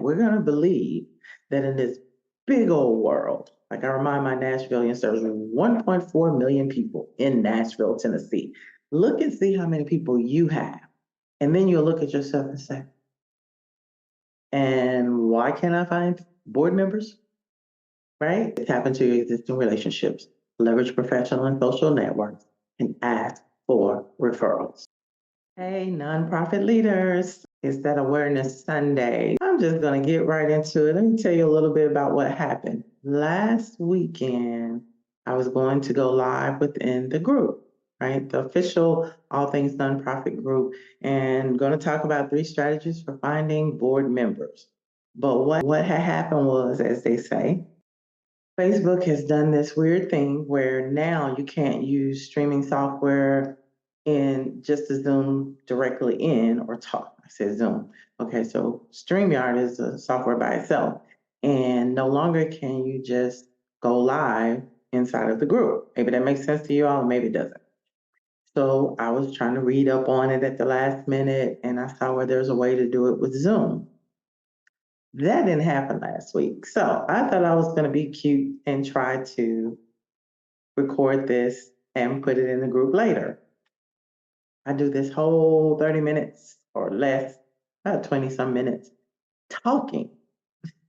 we're going to believe that in this big old world, like I remind my Nashvilleians, there's 1.4 million people in Nashville, Tennessee. Look and see how many people you have. And then you'll look at yourself and say, and why can't I find board members? Right? Tap into your existing relationships, leverage professional and social networks, and ask for referrals. Hey, nonprofit leaders, it's that Awareness Sunday. I'm just going to get right into it. Let me tell you a little bit about what happened. Last weekend, I was going to go live within the group, right? The official All Things Nonprofit group, and going to talk about 3 strategies for finding board members. But what had happened was, as they say, Facebook has done this weird thing where now you can't use streaming software in just to Zoom directly in or talk. I said Zoom. Okay, so StreamYard is a software by itself. And no longer can you just go live inside of the group. Maybe that makes sense to you all, maybe it doesn't. So I was trying to read up on it at the last minute and I saw where there's a way to do it with Zoom. That didn't happen last week. So I thought I was going to be cute and try to record this and put it in the group later. I do this whole 30 minutes or less, about 20 some minutes, talking.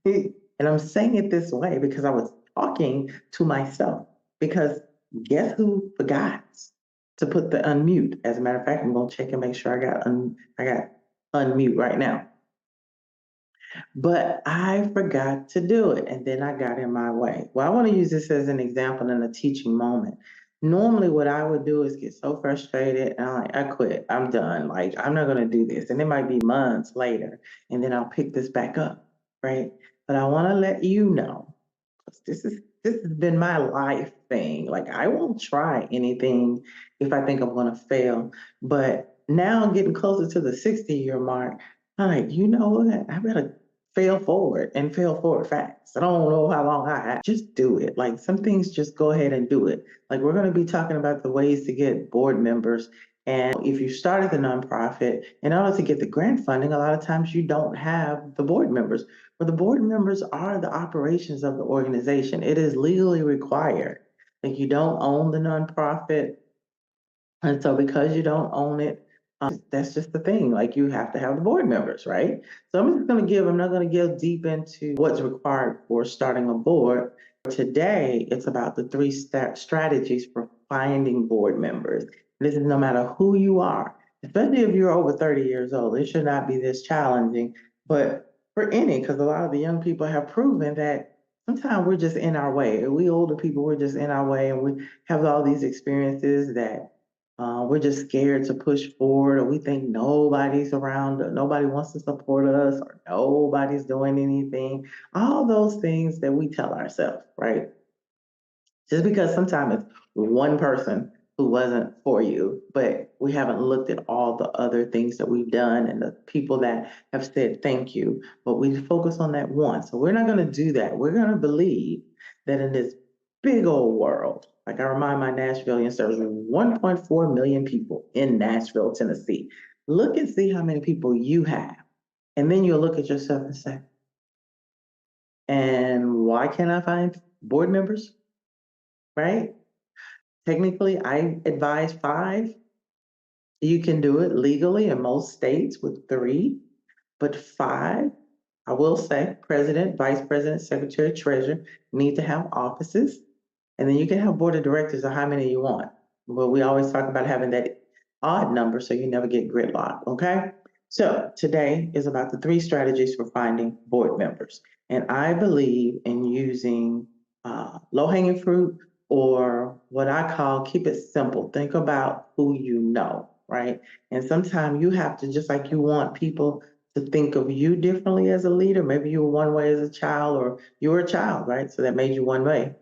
And I'm saying it this way because I was talking to myself. Because guess who forgot to put the unmute? As a matter of fact, I'm going to check and make sure I got unmute right now. But I forgot to do it, and then I got in my way. Well, I want to use this as an example in a teaching moment. Normally, what I would do is get so frustrated, and I'm like, I quit. I'm done. Like, I'm not going to do this. And it might be months later, and then I'll pick this back up, right? But I want to let you know, this has been my life thing. Like, I won't try anything if I think I'm going to fail. But now getting closer to the 60-year mark, I'm like, you know what? I better fail forward and fail forward fast. I don't know how long I have. Just do it. Like some things, just go ahead and do it. Like we're going to be talking about the ways to get board members. And if you started the nonprofit, in order to get the grant funding, a lot of times you don't have the board members. But the board members are the operations of the organization. It is legally required. Like you don't own the nonprofit. And so because you don't own it, that's just the thing. Like you have to have the board members, right? So I'm not going to give deep into what's required for starting a board. Today, it's about the 3 strategies for finding board members. This is no matter who you are, especially if you're over 30 years old. It should not be this challenging, but for any, because a lot of the young people have proven that sometimes we're just in our way. We older people, we're just in our way, and we have all these experiences that we're just scared to push forward, or we think nobody's around, or nobody wants to support us, or nobody's doing anything. All those things that we tell ourselves, right? Just because sometimes it's one person who wasn't for you, but we haven't looked at all the other things that we've done and the people that have said thank you, but we focus on that one. So we're not going to do that. We're going to believe that in this big old world, like I remind my Nashvilleians, there's 1.4 million people in Nashville, Tennessee. Look and see how many people you have. And then you'll look at yourself and say, and why can't I find board members? Right? Technically, I advise 5. You can do it legally in most states with 3, but 5, I will say, president, vice president, secretary, treasurer need to have offices. And then you can have board of directors of how many you want. But we always talk about having that odd number so you never get gridlocked, okay? So today is about the 3 strategies for finding board members. And I believe in using low-hanging fruit, or what I call keep it simple. Think about who you know, right? And sometimes you have to, just like you want people to think of you differently as a leader. Maybe you were one way as a child, or you were a child, right? So that made you one way.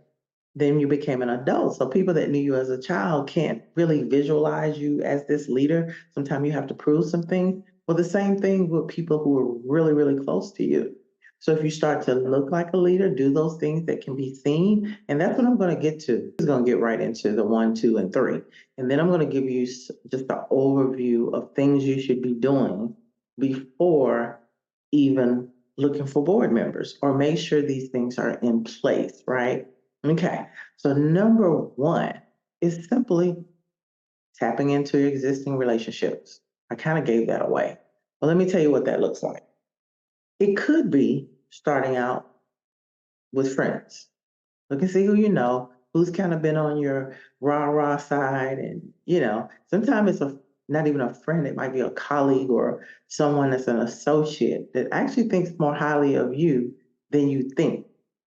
Then you became an adult. So people that knew you as a child can't really visualize you as this leader. Sometimes you have to prove some things. Well, the same thing with people who are really, really close to you. So if you start to look like a leader, do those things that can be seen. And that's what I'm going to get to. I'm going to get right into the 1, 2, and 3. And then I'm going to give you just an overview of things you should be doing before even looking for board members or make sure these things are in place, right? Okay, so number one is simply tapping into your existing relationships. I kind of gave that away. Well, let me tell you what that looks like. It could be starting out with friends. Look and see who you know, who's kind of been on your rah-rah side. And, sometimes it's not even a friend, it might be a colleague or someone that's an associate that actually thinks more highly of you than you think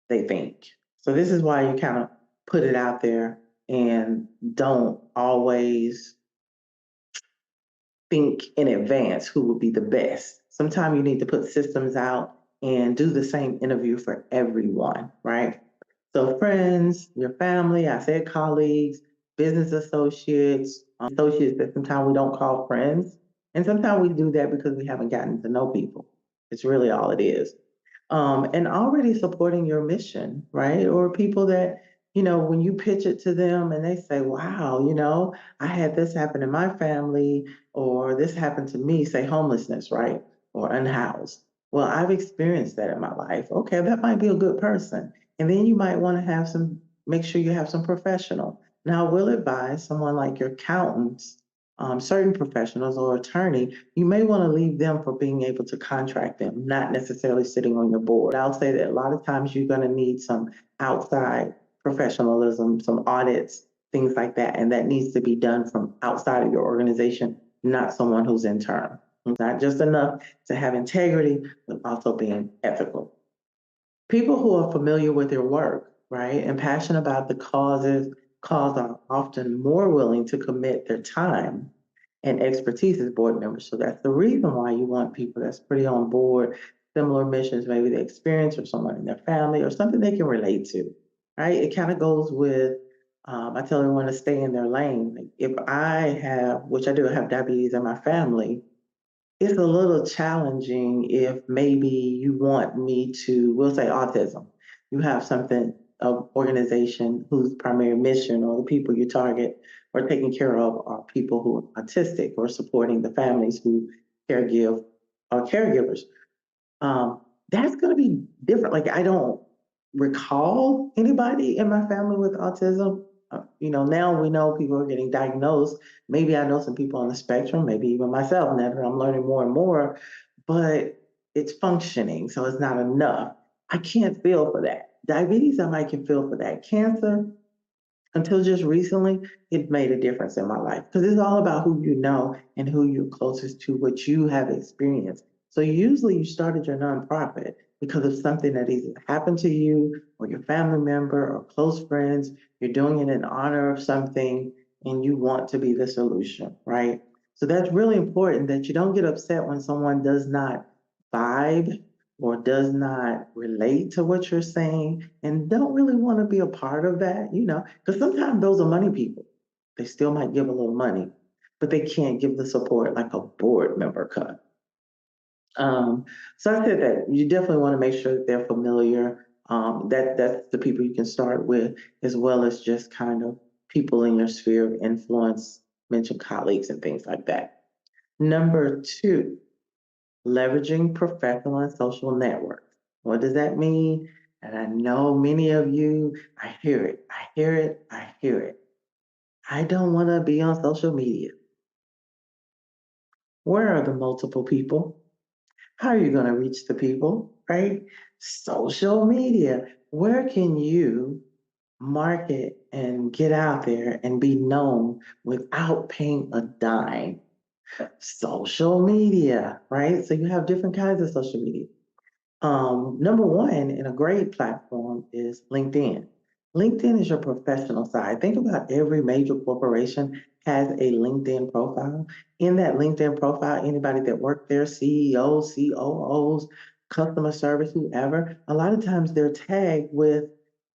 they think. So this is why you kind of put it out there and don't always think in advance who would be the best. Sometimes you need to put systems out and do the same interview for everyone, right? So friends, your family, I said colleagues, business associates that sometimes we don't call friends. And sometimes we do that because we haven't gotten to know people. It's really all it is. And already supporting your mission, right? Or people that, when you pitch it to them and they say, wow, I had this happen in my family, or this happened to me, say homelessness, right? Or unhoused. Well, I've experienced that in my life. Okay, that might be a good person. And then you might want to make sure you have some professional. Now, I will advise someone like your accountants, certain professionals or attorney, you may want to leave them for being able to contract them, not necessarily sitting on your board. I'll say that a lot of times you're going to need some outside professionalism, some audits, things like that. And that needs to be done from outside of your organization, not someone who's internal. It's not just enough to have integrity, but also being ethical. People who are familiar with their work, right, and passionate about the cause are often more willing to commit their time and expertise as board members. So that's the reason why you want people that's pretty on board, similar missions, maybe the experience or someone in their family or something they can relate to, right? It kind of goes with, I tell everyone to stay in their lane. Like if I have, which I do have diabetes in my family, it's a little challenging if maybe you want me to, we'll say autism. You have something, an organization whose primary mission or the people you target or taking care of are people who are autistic or supporting the families who caregive or caregivers. That's going to be different. Like I don't recall anybody in my family with autism. Now we know people are getting diagnosed. Maybe I know some people on the spectrum, maybe even myself now that I'm learning more and more, but it's functioning, so it's not enough. I can't feel for that. Diabetes, I might can feel for that. Cancer, until just recently, it made a difference in my life because it's all about who you know and who you're closest to, what you have experienced. So usually you started your nonprofit because of something that either happened to you or your family member or close friends. You're doing it in honor of something and you want to be the solution, right? So that's really important that you don't get upset when someone does not vibe or does not relate to what you're saying and don't really want to be a part of that, because sometimes those are money people. They still might give a little money, but they can't give the support like a board member could. So I said that you definitely want to make sure that they're familiar. That's the people you can start with, as well as just kind of people in your sphere of influence, mention colleagues and things like that. Number two, leveraging professional and social networks. What does that mean? And I know many of you, I hear it, I hear it, I hear it. I don't want to be on social media. Where are the multiple people? How are you going to reach the people, right? Social media. Where can you market and get out there and be known without paying a dime? Social media, right? So you have different kinds of social media. Number one, and a great platform is LinkedIn. LinkedIn is your professional side. Think about every major corporation has a LinkedIn profile. In that LinkedIn profile, anybody that worked there, CEOs, COOs, customer service, whoever, a lot of times they're tagged with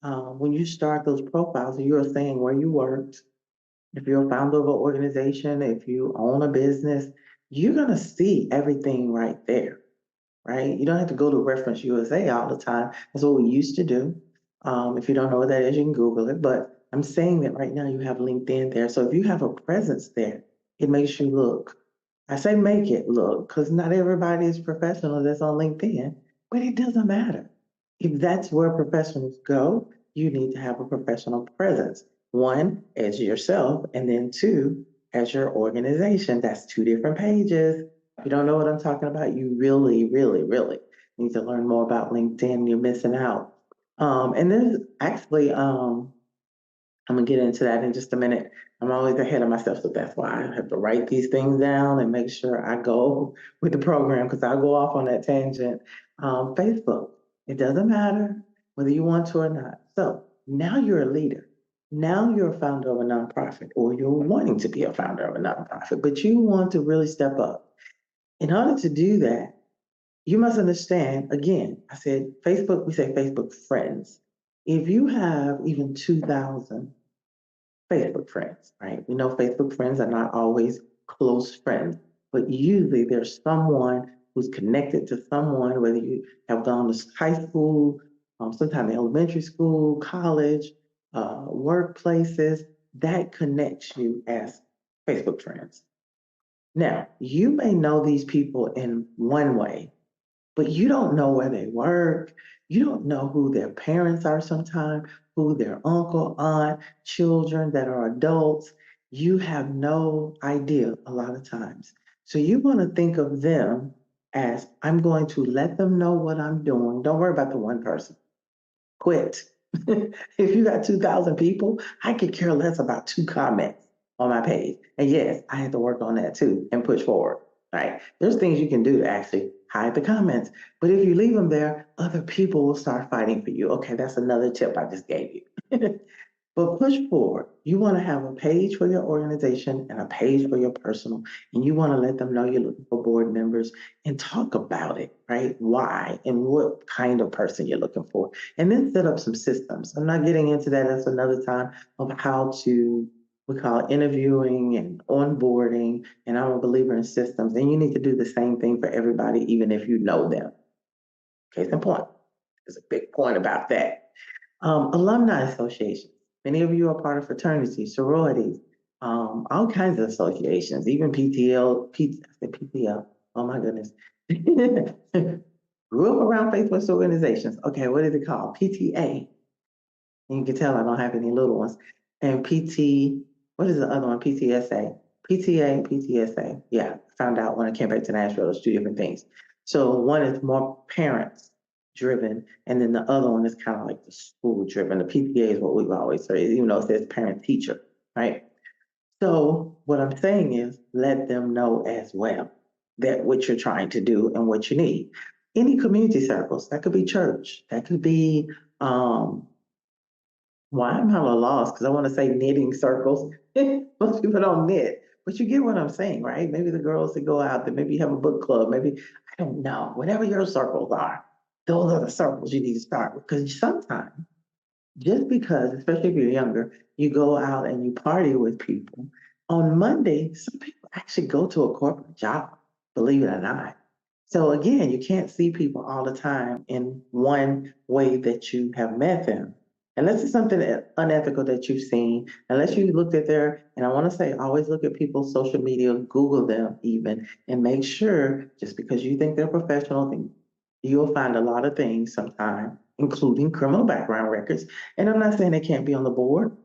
when you start those profiles, you're saying where you worked. If you're a founder of an organization, if you own a business, you're going to see everything right there, right? You don't have to go to Reference USA all the time. That's what we used to do. If you don't know what that is, you can Google it. But I'm saying that right now you have LinkedIn there. So if you have a presence there, it makes you look. I say make it look because not everybody is professional that's on LinkedIn. But it doesn't matter. If that's where professionals go, you need to have a professional presence. One, as yourself, and then two, as your organization. That's two different pages. If you don't know what I'm talking about, you really, really, really need to learn more about LinkedIn. You're missing out. And there's actually I'm gonna get into that in just a minute. I'm always ahead of myself, so that's why I have to write these things down and make sure I go with the program because I'll go off on that tangent. Facebook, it doesn't matter whether you want to or not. So now you're a leader. Now you're a founder of a nonprofit, or you're wanting to be a founder of a nonprofit, but you want to really step up. In order to do that, you must understand again, I said Facebook, we say Facebook friends. If you have even 2,000 Facebook friends, right? We know Facebook friends are not always close friends, but usually there's someone who's connected to someone, whether you have gone to high school, sometimes elementary school, college, workplaces, that connects you as Facebook friends. Now, you may know these people in one way, but you don't know where they work. You don't know who their parents are sometimes, who their uncle, aunt, children that are adults. You have no idea a lot of times. So you want to think of them as I'm going to let them know what I'm doing. Don't worry about the one person. Quit. If you got 2,000 people, I could care less about two comments on my page. And yes, I had to work on that too and push forward. Right? There's things you can do to actually hide the comments. But if you leave them there, other people will start fighting for you. Okay, that's another tip I just gave you. But push forward. You want to have a page for your organization and a page for your personal, and you want to let them know you're looking for board members and talk about it, right? Why and what kind of person you're looking for, and then set up some systems. I'm not getting into that. That's another time of how to, we call it interviewing and onboarding. And I'm a believer in systems, and you need to do the same thing for everybody, even if you know them. Case in point, there's a big point about that. Alumni associations. Many of you are part of fraternities, sororities, all kinds of associations, even PTL, I said PTL, oh my goodness. Grew up around faith-based organizations. Okay, what is it called? PTA. And you can tell I don't have any little ones. And PT, what is the other one? PTSA. PTA, PTSA. Yeah, found out when I came back to Nashville, there's two different things. So one is more parents driven, and then the other one is kind of like the school driven. The PTA is what we've always said, even though it says parent teacher, right? So what I'm saying is let them know as well that what you're trying to do and what you need. Any community circles, that could be church, that could be well, I'm hella lost because I want to say knitting circles. Most people don't knit, but you get what I'm saying, right? Maybe the girls that go out, that maybe you have a book club, maybe, I don't know, whatever your circles are, those are the circles you need to start with. Because sometimes, just because, especially if you're younger, you go out and you party with people, on Monday, some people actually go to a corporate job, believe it or not. So again, you can't see people all the time in one way that you have met them. Unless it's something unethical that you've seen, unless you looked at their, and I want to say, always look at people's social media, Google them even, and make sure just because you think they're professional, then you'll find a lot of things sometimes, including criminal background records. And I'm not saying they can't be on the board,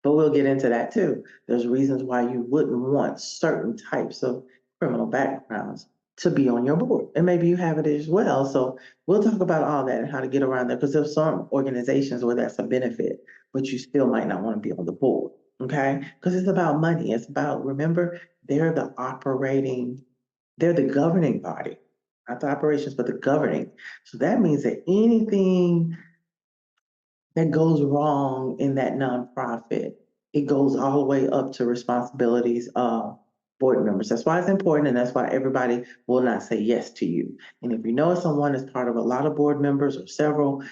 but we'll get into that too. There's reasons why you wouldn't want certain types of criminal backgrounds to be on your board. And maybe you have it as well. So we'll talk about all that and how to get around that because there's some organizations where that's a benefit, but you still might not want to be on the board. Okay. Because it's about money. It's about, remember, they're the operating, they're the governing body, not the operations, but the governing. So that means that anything that goes wrong in that nonprofit, it goes all the way up to responsibilities of board members. That's why it's important, and that's why everybody will not say yes to you. And if you know someone is part of a lot of board members or several,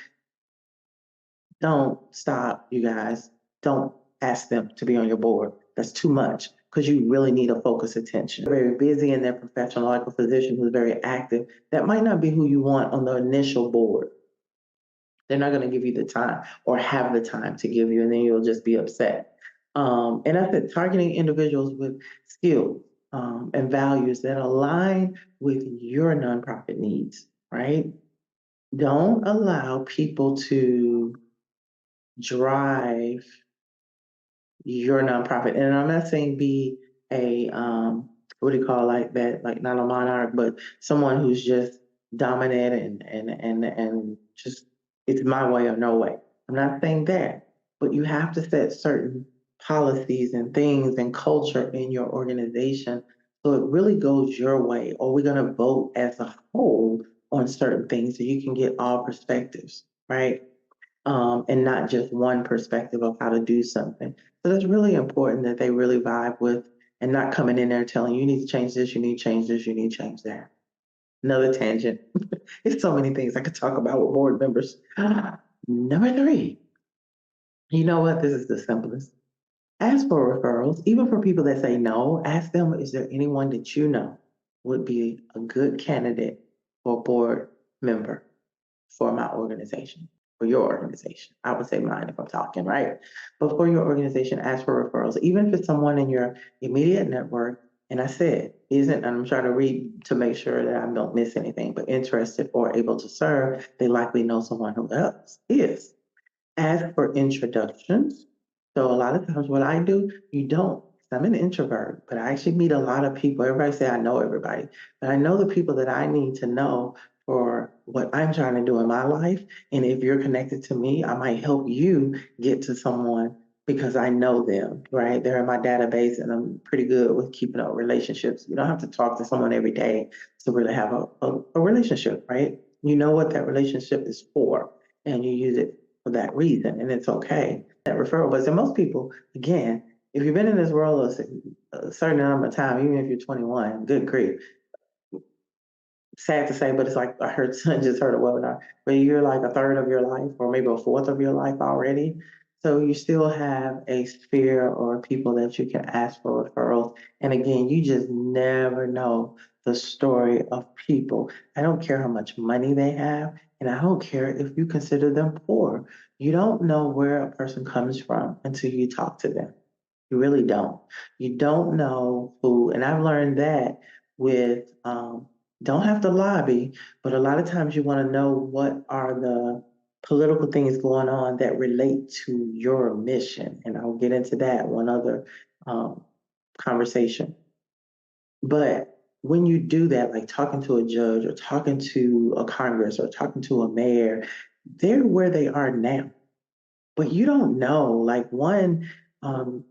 don't stop, you guys. Don't ask them to be on your board. That's too much because you really need a focus attention. Very busy in their professional, like a physician who's very active. That might not be who you want on the initial board. They're not going to give you the time or have the time to give you, and then you'll just be upset. And I said, targeting individuals with skills and values that align with your nonprofit needs, right? Don't allow people to drive your nonprofit. And I'm not saying be a what do you call like that, like not a monarch, but someone who's just dominant and just it's my way or no way. I'm not saying that, but you have to set certain policies and things and culture in your organization so it really goes your way, or we're gonna vote as a whole on certain things so you can get all perspectives, right? And not just one perspective of how to do something. So it's really important that they really vibe with and not coming in there telling you, you need to change this, you need to change this, you need to change that. Another tangent. It's so many things I could talk about with board members. Number three, you know what? This is the simplest. Ask for referrals, even for people that say no. Ask them, is there anyone that you know would be a good candidate for board member for my organization, for your organization? I would say mine if I'm talking, right? But for your organization, ask for referrals, even if it's someone in your immediate network. And I said, isn't, and I'm trying to read to make sure that I don't miss anything, but interested or able to serve, they likely know someone who else is. Ask for introductions. So a lot of times what I do, you don't. I'm an introvert, but I actually meet a lot of people. Everybody say I know everybody, but I know the people that I need to know for what I'm trying to do in my life. And if you're connected to me, I might help you get to someone because I know them, right? They're in my database and I'm pretty good with keeping up relationships. You don't have to talk to someone every day to really have a relationship, right? You know what that relationship is for and you use it for that reason, and it's okay. That referral, but so most people, again, if you've been in this world a certain number of time, even if you're 21, good grief, sad to say, but it's like I heard just heard a webinar where you're like a third of your life or maybe a fourth of your life already. So you still have a sphere or people that you can ask for referrals. And again, you just never know the story of people. I don't care how much money they have, and I don't care if you consider them poor. You don't know where a person comes from until you talk to them. You really don't. You don't know who, and I've learned that with don't have to lobby, but a lot of times you want to know what are the political things going on that relate to your mission. And I'll get into that one other um, conversation. But when you do that, like talking to a judge or talking to a Congress or talking to a mayor, they're where they are now, but you don't know. Like one, um,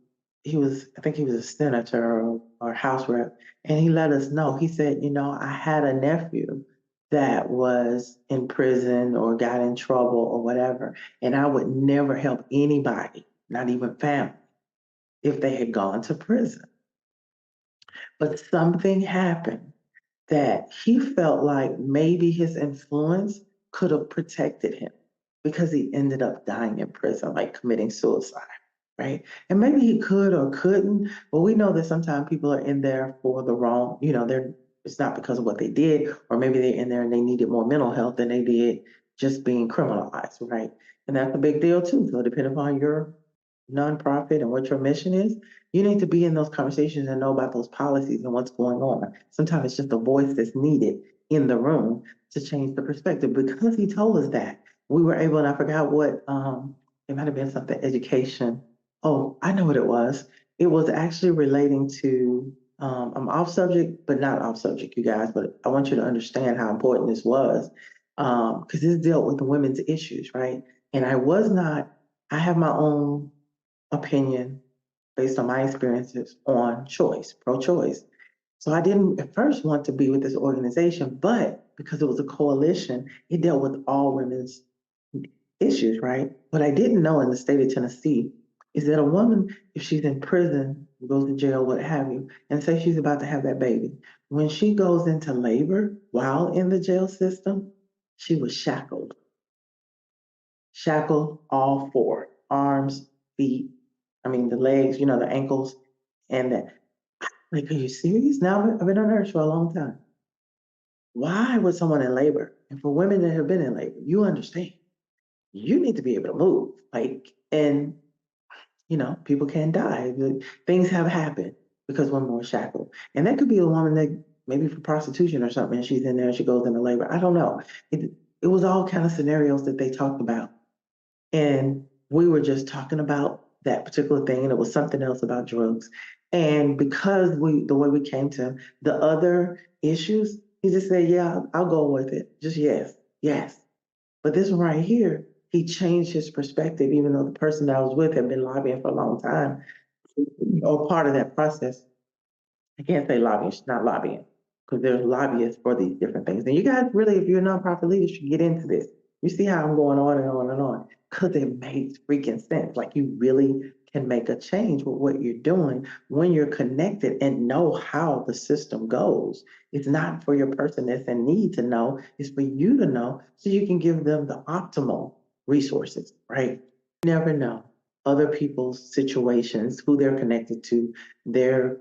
I think he was a senator or House rep, and he let us know. He said, you know, I had a nephew that was in prison or got in trouble or whatever, and I would never help anybody, not even family, if they had gone to prison. But something happened that he felt like maybe his influence could have protected him because he ended up dying in prison, like committing suicide, right? And maybe he could or couldn't, but we know that sometimes people are in there for the wrong, it's not because of what they did, or maybe they're in there and they needed more mental health than they did just being criminalized, right? And that's a big deal too. So depending upon your nonprofit and what your mission is, you need to be in those conversations and know about those policies and what's going on. Sometimes it's just a voice that's needed in the room to change the perspective. Because he told us that, we were able, and I forgot what, it might have been something education. Oh, I know what it was. It was actually relating to, I'm off subject, but not off subject, you guys, but I want you to understand how important this was. Because this dealt with the women's issues, right? And I have my own opinion based on my experiences on choice, pro choice. So I didn't at first want to be with this organization, but because it was a coalition, it dealt with all women's issues, right? What I didn't know in the state of Tennessee is that a woman, if she's in prison, goes to jail, what have you, and say she's about to have that baby, when she goes into labor while in the jail system, she was shackled all four arms, feet, I mean, the legs, the ankles, and that. Like, are you serious? Now I've been on earth for a long time. Why would someone in labor, and for women that have been in labor, you understand, you need to be able to move. Like, and people can die. Things have happened because women were shackled. And that could be a woman that maybe for prostitution or something, and she's in there and she goes into labor. I don't know. It was all kind of scenarios that they talked about. And we were just talking about that particular thing, and it was something else about drugs. And because the way we came to him, the other issues, he just said, "Yeah, I'll go with it. Just yes, yes." But this one right here, he changed his perspective, even though the person that I was with had been lobbying for a long time, or part of that process. I can't say lobbying, it's not lobbying, because there's lobbyists for these different things. And you guys really, if you're a nonprofit leader, should get into this. You see how I'm going on and on and on, because it makes freaking sense. Like you really can make a change with what you're doing when you're connected and know how the system goes. It's not for your person that's in need to know, it's for you to know so you can give them the optimal resources, right? You never know other people's situations, who they're connected to, their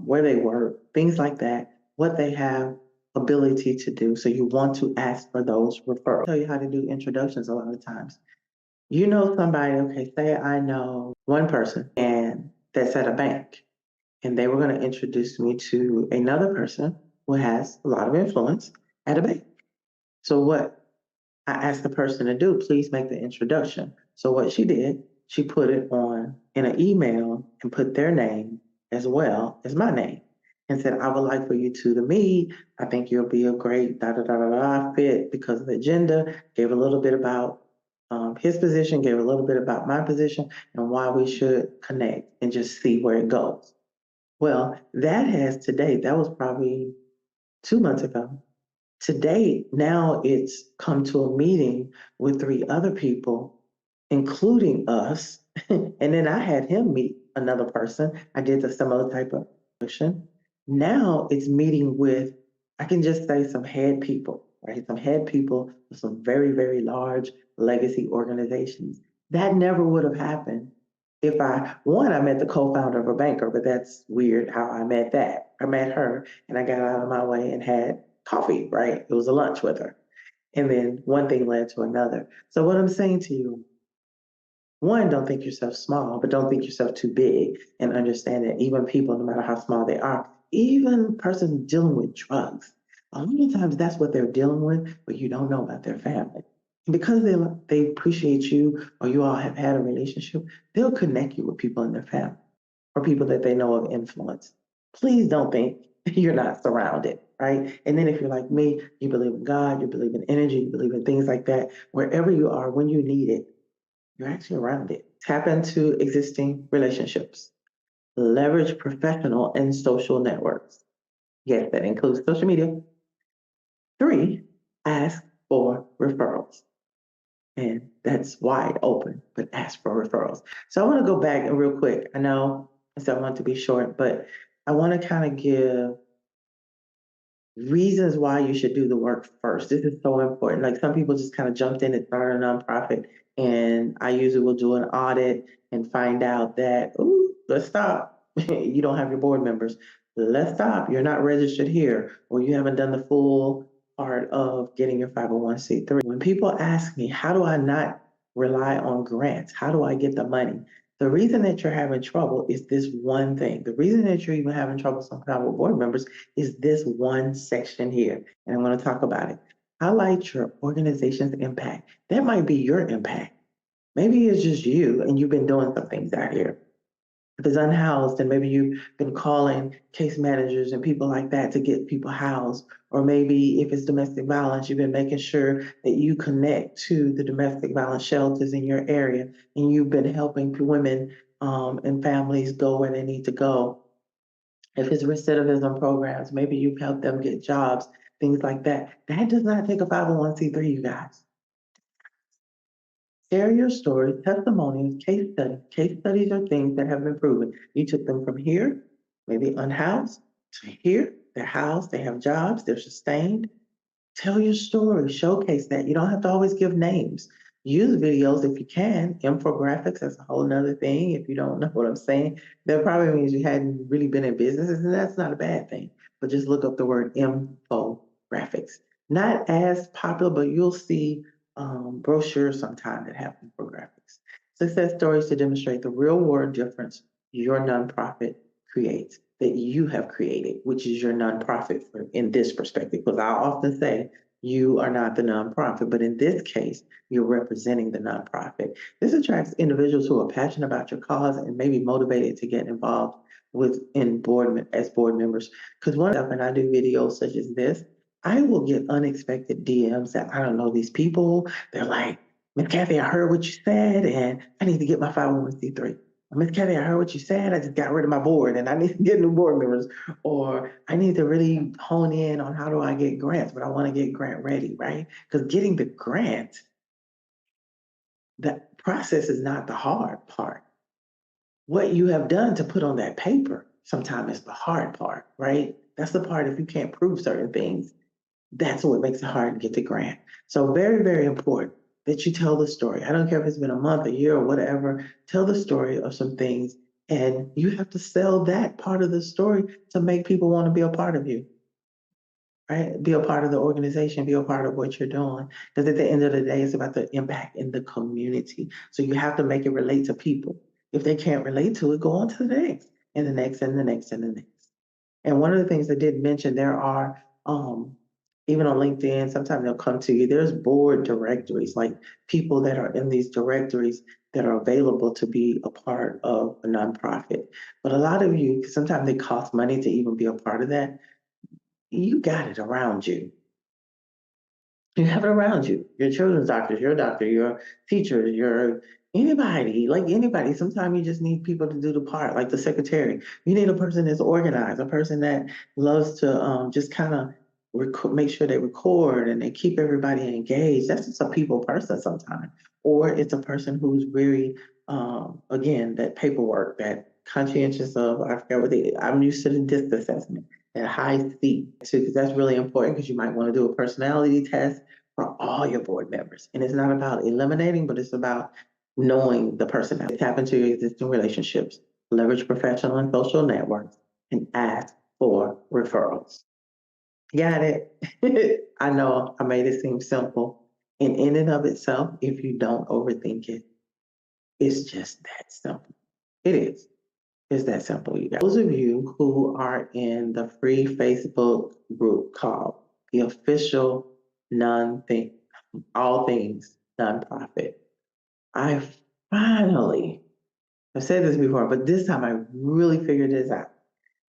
where they work, things like that, what they have ability to do. So you want to ask for those referrals. I'll tell you how to do introductions a lot of times. You know somebody, okay, say I know one person and that's at a bank, and they were going to introduce me to another person who has a lot of influence at a bank. So what I asked the person to do, please make the introduction. So what she did, she put it on in an email and put their name as well as my name and said, I would like for you to meet. I think you'll be a great da da da da da fit because of the agenda. Gave a little bit about his position, gave a little bit about my position and why we should connect and just see where it goes. Well, that has to date, that was probably 2 months ago. Today, now it's come to a meeting with three other people, including us. And then I had him meet another person. I did the some other type of motion. Now it's meeting with, I can just say some head people, right? Some head people of some very, very large legacy organizations. That never would have happened if I met the co-founder of a banker, but that's weird how I met that. I met her and I got out of my way and had coffee, right? It was a lunch with her. And then one thing led to another. So what I'm saying to you, one, don't think yourself small, but don't think yourself too big, and understand that even people, no matter how small they are, even persons dealing with drugs, a lot of times that's what they're dealing with, but you don't know about their family. And because they appreciate you or you all have had a relationship, they'll connect you with people in their family or people that they know of influence. Please don't think you're not surrounded, right? And then if you're like me, you believe in God, you believe in energy, you believe in things like that, wherever you are, when you need it, you're actually around it. Tap into existing relationships. Leverage professional and social networks. Yes, that includes social media. 3, ask for referrals. And that's wide open, but ask for referrals. So I want to go back and real quick. I know I said I want to be short, but I want to kind of give reasons why you should do the work first. This is so important. Like some people just kind of jumped in and started a nonprofit, and I usually will do an audit and find out that, ooh, let's stop. You don't have your board members. Let's stop. You're not registered here, or you haven't done the full part of getting your 501c3. When people ask me, how do I not rely on grants? How do I get the money? The reason that you're having trouble is this one thing. The reason that you're even having trouble sometimes with board members is this one section here. And I'm going to talk about it. Highlight your organization's impact. That might be your impact. Maybe it's just you and you've been doing some things out here. If it's unhoused, then maybe you've been calling case managers and people like that to get people housed. Or maybe if it's domestic violence, you've been making sure that you connect to the domestic violence shelters in your area and you've been helping women and families go where they need to go. If it's recidivism programs, maybe you've helped them get jobs, things like that. That does not take a 501c3, you guys. Share your story, testimonials, case studies. Case studies are things that have been proven. You took them from here, maybe unhoused, to here. They're housed, they have jobs, they're sustained. Tell your story, showcase that. You don't have to always give names. Use videos if you can. Infographics, that's a whole nother thing. If you don't know what I'm saying, that probably means you hadn't really been in business, and that's not a bad thing. But just look up the word infographics. Not as popular, but you'll see brochures sometime that have infographics. Success stories to demonstrate the real world difference your nonprofit creates. that you have created, which is your nonprofit in this perspective. Because I often say you are not the nonprofit, but in this case, you're representing the nonprofit. This attracts individuals who are passionate about your cause and maybe motivated to get involved within as board members. Because one stuff, and I do videos such as this, I will get unexpected DMs that I don't know these people. They're like, Miss Kathy, I heard what you said, and I need to get my 501c3. Miss Kathy, I heard what you said. I just got rid of my board and I need to get new board members. Or I need to really hone in on how do I get grants, but I want to get grant ready, right? Because getting the grant, that process is not the hard part. What you have done to put on that paper sometimes is the hard part, right? That's the part if you can't prove certain things, that's what makes it hard to get the grant. So very, very important that you tell the story. I don't care if it's been a month, a year, or whatever. Tell the story of some things, and you have to sell that part of the story to make people want to be a part of you, right? Be a part of the organization, be a part of what you're doing. Because at the end of the day, it's about the impact in the community. So you have to make it relate to people. If they can't relate to it, go on to the next, and the next, and the next, and the next. And one of the things I did mention, there are, even on LinkedIn, sometimes they'll come to you. There's board directories, like people that are in these directories that are available to be a part of a nonprofit. But a lot of you, sometimes they cost money to even be a part of that. You got it around you. You have it around you. Your children's doctors, your doctor, your teachers, your anybody, like anybody. Sometimes you just need people to do the part, like the secretary. You need a person that's organized, a person that loves to just kind of make sure they record and they keep everybody engaged. That's just a people person sometimes. Or it's a person who's very, again, that paperwork, that conscientious of, I forget what I'm used to the DISC assessment, that high C, too, because that's really important because you might want to do a personality test for all your board members. And it's not about eliminating, but it's about knowing the personality. Tap into your existing relationships, leverage professional and social networks, and ask for referrals. Got it? I know I made it seem simple. And in and of itself, if you don't overthink it, it's just that simple. It is. It's that simple, you guys. Those of you who are in the free Facebook group called the official non-thing, all things nonprofit, I finally, I've said this before, but this time I really figured this out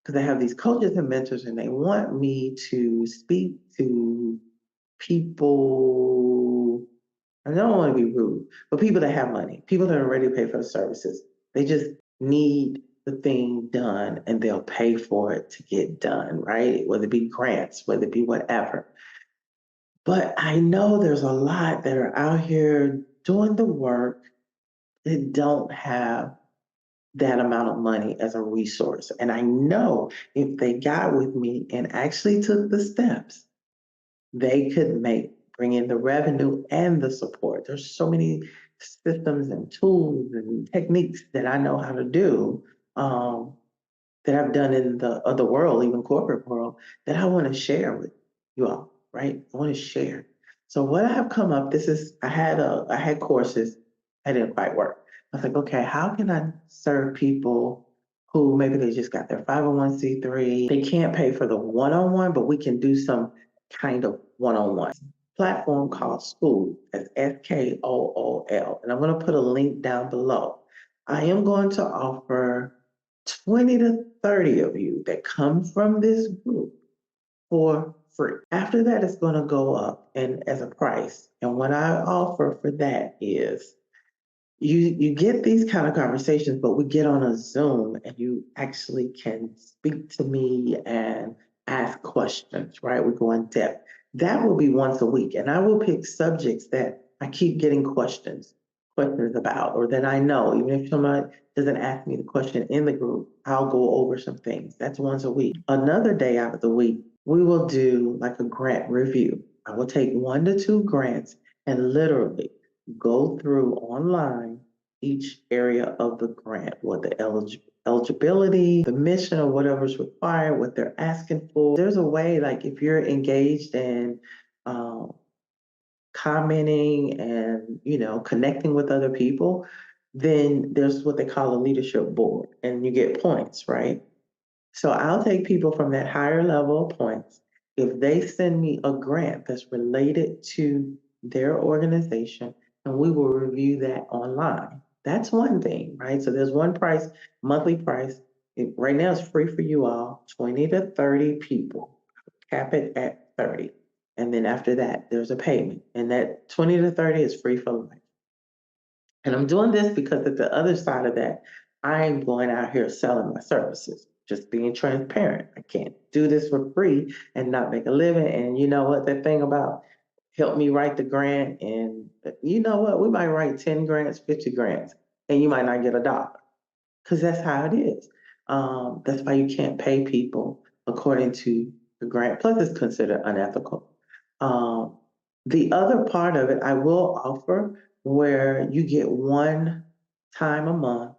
because I have these coaches and mentors and they want me to speak to people. I don't want to be rude, but people that have money, people that are ready to pay for the services, they just need the thing done and they'll pay for it to get done, right? Whether it be grants, whether it be whatever. But I know there's a lot that are out here doing the work that don't have that amount of money as a resource. And I know if they got with me and actually took the steps, they could bring in the revenue and the support. There's so many systems and tools and techniques that I know how to do, that I've done in the other world, even corporate world, that I want to share with you all, right? I want to share. So what I have come up, I had courses, I didn't quite work. I was like, okay, how can I serve people who maybe they just got their 501c3, they can't pay for the one-on-one, but we can do some kind of one-on-one platform called School. That's SKOOL. And I'm going to put a link down below. I am going to offer 20 to 30 of you that come from this group for free. After that, it's going to go up and as a price. And what I offer for that is you get these kind of conversations, but we get on a Zoom and you actually can speak to me and ask questions, right? We go in depth. That will be once a week, and I will pick subjects that I keep getting questions about, or that I know, even if somebody doesn't ask me the question in the group, I'll go over some things. That's once a week. Another day out of the week, we will do like a grant review. I will take 1 to 2 grants and literally go through online each area of the grant, what the eligibility, the mission, or whatever's required, what they're asking for. There's a way, like if you're engaged in commenting and connecting with other people, then there's what they call a leadership board, and you get points, right? So I'll take people from that higher level of points. If they send me a grant that's related to their organization, and we will review that online. That's one thing, right? So there's one price, monthly price. Right now it's free for you all, 20 to 30 people. Cap it at 30. And then after that, there's a payment. And that 20 to 30 is free for life. And I'm doing this because at the other side of that, I ain't going out here selling my services, just being transparent. I can't do this for free and not make a living. And you know what? That thing about help me write the grant, and you know what? We might write 10 grants, 50 grants, and you might not get a dollar because that's how it is. That's why you can't pay people according to the grant. Plus, it's considered unethical. Um, the other part of it, I will offer where you get one time a month,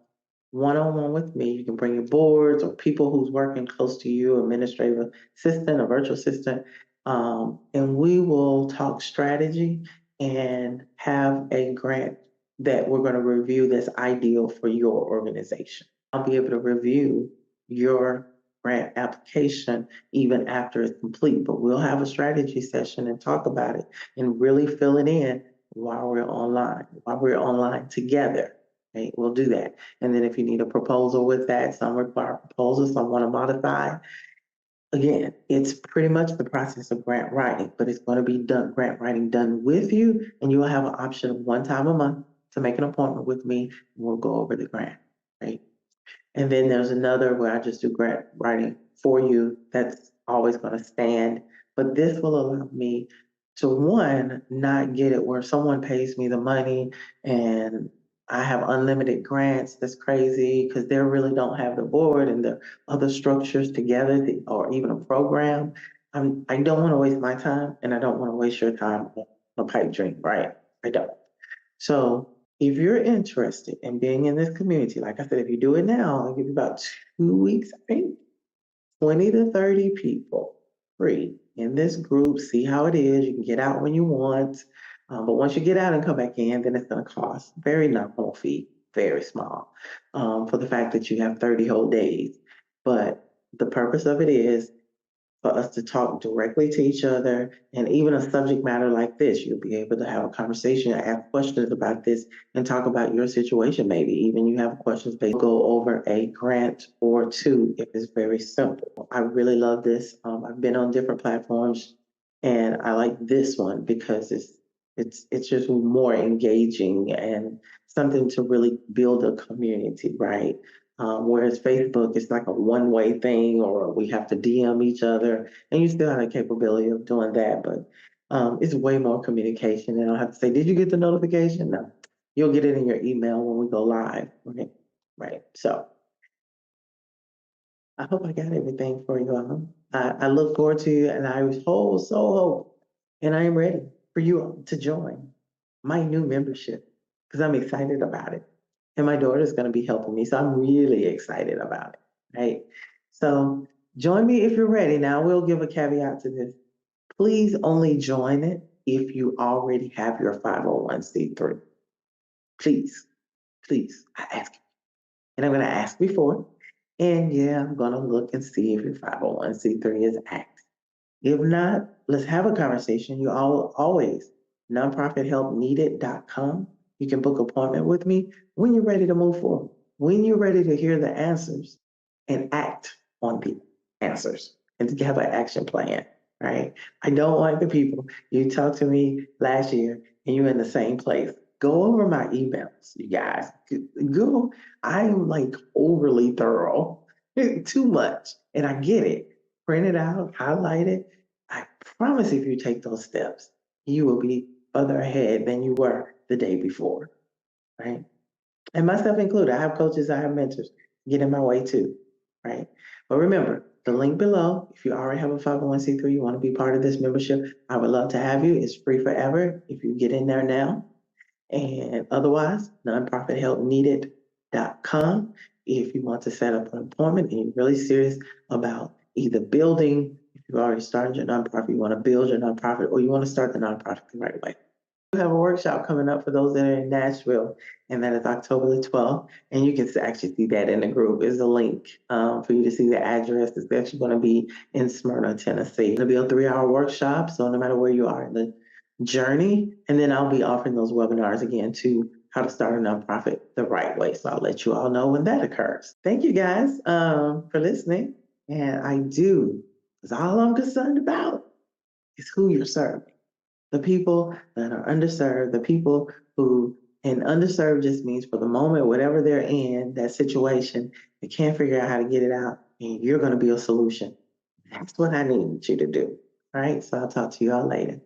one-on-one with me. You can bring your boards or people who's working close to you, administrative assistant, a virtual assistant, and we will talk strategy and have a grant that we're going to review that's ideal for your organization. I'll be able to review your grant application even after it's complete, but we'll have a strategy session and talk about it and really fill it in while we're online together. Okay, we'll do that. And then if you need a proposal with that, some require proposals, some want to modify. Again, it's pretty much the process of grant writing, but it's going to be done, grant writing done with you, and you will have an option of one time a month to make an appointment with me, and we'll go over the grant, right? And then there's another where I just do grant writing for you. That's always going to stand. But this will allow me to, one, not get it where someone pays me the money and I have unlimited grants. That's crazy because they really don't have the board and the other structures together or even a program. I don't want to waste my time and I don't want to waste your time on a pipe dream, right? I don't. So if you're interested in being in this community, like I said, if you do it now, I'll give you about 2 weeks, I think, 20 to 30 people free in this group. See how it is. You can get out when you want. But once you get out and come back in, then it's going to cost very nominal fee, very small, for the fact that you have 30 whole days. But the purpose of it is for us to talk directly to each other. And even a subject matter like this, you'll be able to have a conversation, ask questions about this, and talk about your situation. Maybe even you have questions, they go over a grant or two if it's very simple. I really love this. I've been on different platforms and I like this one because it's just more engaging and something to really build a community, right? Whereas Facebook is like a one-way thing, or we have to DM each other, and you still have the capability of doing that, but it's way more communication. And I don't have to say, "Did you get the notification?" No, you'll get it in your email when we go live. Okay, right. So I hope I got everything for you. I look forward to you, and I hope, and I am ready for you to join my new membership because I'm excited about it. And my daughter's going to be helping me, so I'm really excited about it, right? So join me if you're ready. Now, we'll give a caveat to this. Please only join it if you already have your 501c3. Please, please, I ask you. And I'm going to ask before. And yeah, I'm going to look and see if your 501c3 is active. If not, let's have a conversation. You always nonprofithelpneeded.com. You can book an appointment with me when you're ready to move forward, when you're ready to hear the answers and act on the answers and to have an action plan, right? I don't want the people, you talked to me last year and you're in the same place. Go over my emails, you guys. Go. I'm like overly thorough, too much, and I get it. Print it out, highlight it. I promise if you take those steps, you will be further ahead than you were the day before, right? And myself included. I have coaches, I have mentors get in my way too, right? But remember, the link below, if you already have a 501c3, you want to be part of this membership, I would love to have you. It's free forever if you get in there now. And otherwise, nonprofithelpneeded.com if you want to set up an appointment and you're really serious about either building, if you've already started your nonprofit, you want to build your nonprofit, or you want to start the nonprofit the right way. have a workshop coming up for those that are in Nashville, and that is October the 12th. And you can actually see that in the group. Is a link for you to see the address. It's actually going to be in Smyrna, Tennessee. It'll be a 3-hour workshop, so no matter where you are in the journey, and then I'll be offering those webinars again to how to start a nonprofit the right way. So I'll let you all know when that occurs. Thank you guys for listening. And I do, because all I'm concerned about is who you're serving. The people that are underserved, the people who, and underserved just means for the moment, whatever they're in, that situation, they can't figure out how to get it out, and you're going to be a solution. That's what I need you to do. All right. So I'll talk to you all later.